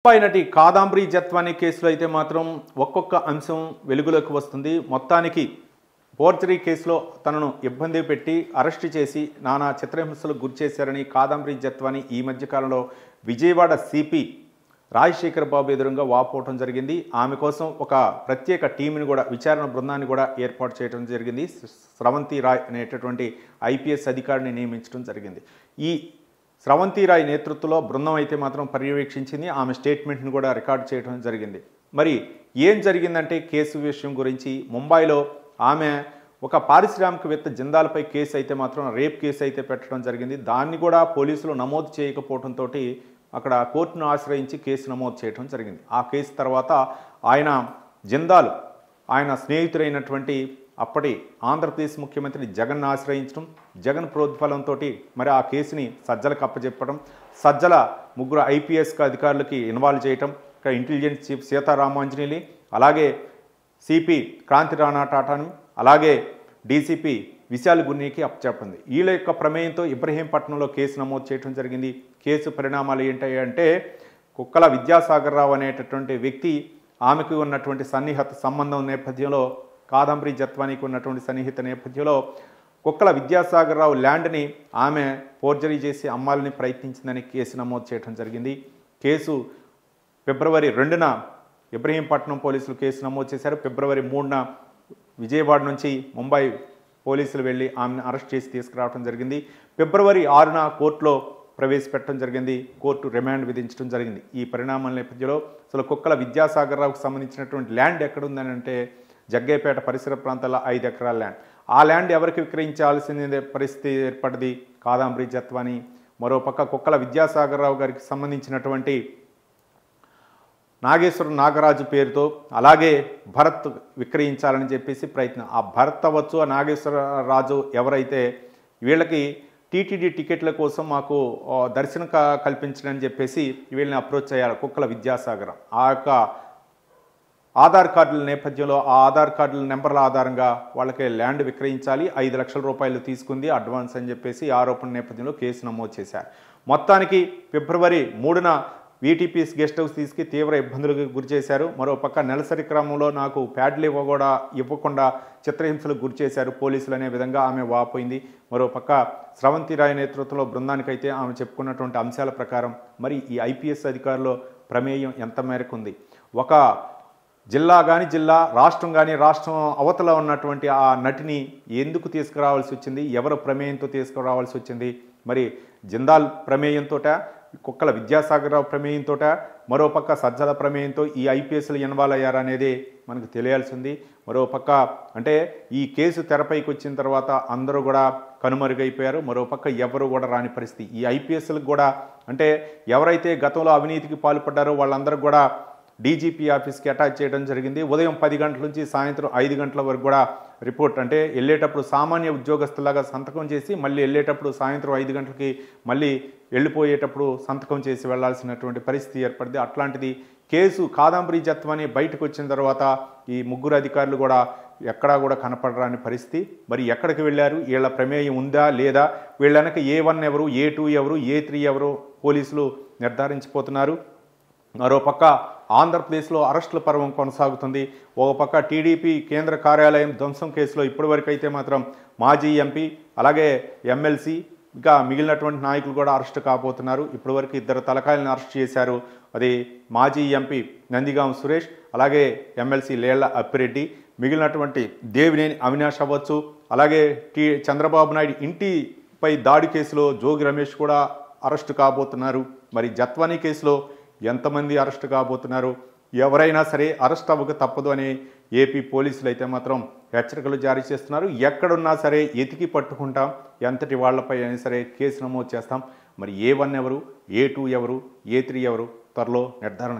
ముంబై నటి కాదంబరి జత్వానీ కేసులో అయితే మాత్రం ఒక్కొక్క అంశం వెలుగులోకి వస్తుంది. మొత్తానికి ఫోర్జరీ కేసులో తనను ఇబ్బంది పెట్టి అరెస్ట్ చేసి నానా చిత్రహింసలకు గురిచేశారని కాదంబరి జత్వానీ ఈ మధ్యకాలంలో విజయవాడ సిపి రాజశేఖర్ బాబు ఎదురుగా వాపోవటం జరిగింది. ఆమె కోసం ఒక ప్రత్యేక టీంని కూడా విచారణ బృందాన్ని కూడా ఏర్పాటు చేయడం జరిగింది. స్రవంతి రాయ్ అనేటటువంటి ఐపీఎస్ అధికారిని నియమించడం జరిగింది. ఈ స్రవంతి రాయ్ నేతృత్వంలో బృందం అయితే మాత్రం పర్యవేక్షించింది. ఆమె స్టేట్మెంట్ను కూడా రికార్డు చేయడం జరిగింది. మరి ఏం జరిగిందంటే కేసు విషయం గురించి ముంబైలో ఆమె ఒక పారిశ్రామికవేత్త జిందాల్పై కేసు అయితే మాత్రం రేప్ కేసు అయితే పెట్టడం జరిగింది. దాన్ని కూడా పోలీసులు నమోదు చేయకపోవడంతో అక్కడ కోర్టును ఆశ్రయించి కేసు నమోదు చేయడం జరిగింది. ఆ కేసు తర్వాత ఆయన జిందాల్ ఆయన స్నేహితుడైనటువంటి అప్పటి ఆంధ్రప్రదేశ్ ముఖ్యమంత్రి జగన్ను ఆశ్రయించడం, జగన్ ప్రోద్బలంతో మరి ఆ కేసుని సజ్జలకు అప్పచెప్పడం, సజ్జల ముగ్గురు ఐపీఎస్ అధికారులకి ఇన్వాల్వ్ చేయటం, ఇక్కడ ఇంటెలిజెన్స్ చీఫ్ సీతారామాంజనేయులు, అలాగే సిపి క్రాంతి రాణా టాటాను, అలాగే డీసీపీ విశాల్ గున్నీకి అప్పచెప్పింది. వీళ్ళ యొక్క ప్రమేయంతో ఇబ్రహీంపట్నంలో కేసు నమోదు చేయడం జరిగింది. కేసు పరిణామాలు ఏంటంటే కుక్కల విద్యాసాగర్ రావు అనేటటువంటి వ్యక్తి ఆమెకు ఉన్నటువంటి సన్నిహిత సంబంధం నేపథ్యంలో, కాదంబరి జత్వానీకి ఉన్నటువంటి సన్నిహిత నేపథ్యంలో కుక్కల విద్యాసాగర్ రావు ల్యాండ్ని ఆమె ఫోర్జరీ చేసి అమ్మాలని ప్రయత్నించిందని కేసు నమోదు చేయడం జరిగింది. కేసు ఫిబ్రవరి 2న ఇబ్రహీంపట్నం పోలీసులు కేసు నమోదు చేశారు. ఫిబ్రవరి 3న విజయవాడ నుంచి ముంబై పోలీసులు వెళ్ళి ఆమెను అరెస్ట్ చేసి తీసుకురావడం జరిగింది. ఫిబ్రవరి 6న కోర్టులో ప్రవేశపెట్టడం జరిగింది. కోర్టు రిమాండ్ విధించడం జరిగింది. ఈ పరిణామాల నేపథ్యంలో అసలు కుక్కల విద్యాసాగర్ రావుకు సంబంధించినటువంటి ల్యాండ్ ఎక్కడుందని అంటే జగ్గయ్యపేట పరిసర ప్రాంతాల్లో 5 ఎకరాల ల్యాండ్. ఆ ల్యాండ్ ఎవరికి విక్రయించాల్సిన పరిస్థితి ఏర్పడింది? కాదంబరి జత్వానీ. మరోపక్క కుక్కల విద్యాసాగర్ రావు గారికి సంబంధించినటువంటి నాగేశ్వరం నాగరాజు పేరుతో అలాగే భరత్ విక్రయించాలని చెప్పేసి ప్రయత్నం. ఆ భరత్ అవ్వచ్చు, ఆ నాగేశ్వరరాజు ఎవరైతే వీళ్ళకి టీటీడీ టికెట్ల కోసం మాకు దర్శనం కల్పించడని చెప్పేసి వీళ్ళని అప్రోచ్ అయ్యారు కుక్కల విద్యాసాగర్. ఆ యొక్క ఆధార్ కార్డుల నేపథ్యంలో ఆ ఆధార్ కార్డుల నెంబర్ల ఆధారంగా వాళ్ళకి ల్యాండ్ విక్రయించాలి, 5 లక్షల రూపాయలు తీసుకుంది అడ్వాన్స్ అని చెప్పేసి ఆరోపణ నేపథ్యంలో కేసు నమోదు చేశారు. మొత్తానికి ఫిబ్రవరి 3న వీటీపీఎస్ గెస్ట్ హౌస్ తీసుకు తీవ్ర ఇబ్బందులకు గురి చేశారు. మరోపక్క నెలసరి క్రమంలో నాకు ప్యాడ్లు ఇవ్వకుండా చిత్రహింసలకు గురి చేశారు పోలీసులు అనే విధంగా ఆమె వాపోయింది. మరోపక్క స్రవంతి రాయ్ నేతృత్వంలో బృందానికైతే ఆమె చెప్పుకున్నటువంటి అంశాల ప్రకారం మరి ఈ ఐపీఎస్ అధికారుల ప్రమేయం ఎంత మేరకు ఉంది? ఒక జిల్లా కానీ జిల్లా, రాష్ట్రం కానీ రాష్ట్రం అవతల ఉన్నటువంటి ఆ నటిని ఎందుకు తీసుకురావాల్సి వచ్చింది? ఎవరు ప్రమేయంతో తీసుకురావాల్సి వచ్చింది? మరి జిందాల్ ప్రమేయంతో, కుక్కల విద్యాసాగర్ రావు ప్రమేయంతో, మరోపక్క సజ్జల ప్రమేయంతో ఈ ఐపీఎస్లు ఇన్వాల్వ్ అయ్యారనేది మనకు తెలియాల్సింది. మరోపక్క అంటే ఈ కేసు తెరపైకి వచ్చిన తర్వాత అందరూ కూడా కనుమరుగైపోయారు. మరోపక్క ఎవరు కూడా రాని పరిస్థితి. ఈ ఐపీఎస్లకు కూడా అంటే ఎవరైతే గతంలో అవినీతికి పాల్పడ్డారో వాళ్ళందరూ కూడా డీజీపీ ఆఫీస్కి అటాచ్ చేయడం జరిగింది. ఉదయం 10 గంటల నుంచి సాయంత్రం 5 గంటల వరకు కూడా రిపోర్ట్ అంటే వెళ్ళేటప్పుడు సామాన్య ఉద్యోగస్తులాగా సంతకం చేసి మళ్ళీ వెళ్ళేటప్పుడు సాయంత్రం 5 గంటలకి మళ్ళీ వెళ్ళిపోయేటప్పుడు సంతకం చేసి వెళ్లాల్సినటువంటి పరిస్థితి ఏర్పడింది. అట్లాంటిది కేసు కాదంబరి జత్వానీ బయటకు వచ్చిన తర్వాత ఈ ముగ్గురు అధికారులు కూడా ఎక్కడా కూడా కనపడరాని పరిస్థితి. మరి ఎక్కడికి వెళ్ళారు? వీళ్ళ ప్రమేయం ఉందా లేదా? వీళ్ళ వెనక A1 ఎవరు, A2 ఎవరు, A3 ఎవరు పోలీసులు నిర్ధారించిపోతున్నారు. మరోపక్క ఆంధ్రప్రదేశ్లో అరెస్టుల పర్వం కొనసాగుతుంది. ఒక పక్క టీడీపీ కేంద్ర కార్యాలయం ధ్వంసం కేసులో ఇప్పటివరకు అయితే మాత్రం మాజీ ఎంపీ అలాగే ఎమ్మెల్సీ ఇంకా మిగిలినటువంటి నాయకులు కూడా అరెస్ట్ కాబోతున్నారు. ఇప్పటివరకు 2 తలకాయలను అరెస్ట్ చేశారు. అది మాజీ ఎంపీ నందిగాం సురేష్ అలాగే ఎమ్మెల్సీ లేళ్ల అప్పిరెడ్డి. మిగిలినటువంటి దేవినేని అవినాష్ అవ్వచ్చు, అలాగే చంద్రబాబు నాయుడు ఇంటిపై దాడి కేసులో జోగి రమేష్ కూడా అరెస్టు కాబోతున్నారు. మరి జత్వానీ కేసులో ఎంతమంది అరెస్ట్ కాబోతున్నారు? ఎవరైనా సరే అరెస్ట్ అవ్వక తప్పదు అని ఏపీ పోలీసులు అయితే మాత్రం హెచ్చరికలు జారీ చేస్తున్నారు. ఎక్కడున్నా సరే ఎతికి పట్టుకుంటాం, ఎంతటి వాళ్లపై అయినా సరే కేసు నమోదు చేస్తాం. మరి A1 ఎవరు, A2 ఎవరు, A3 ఎవరు త్వరలో నిర్ధారణ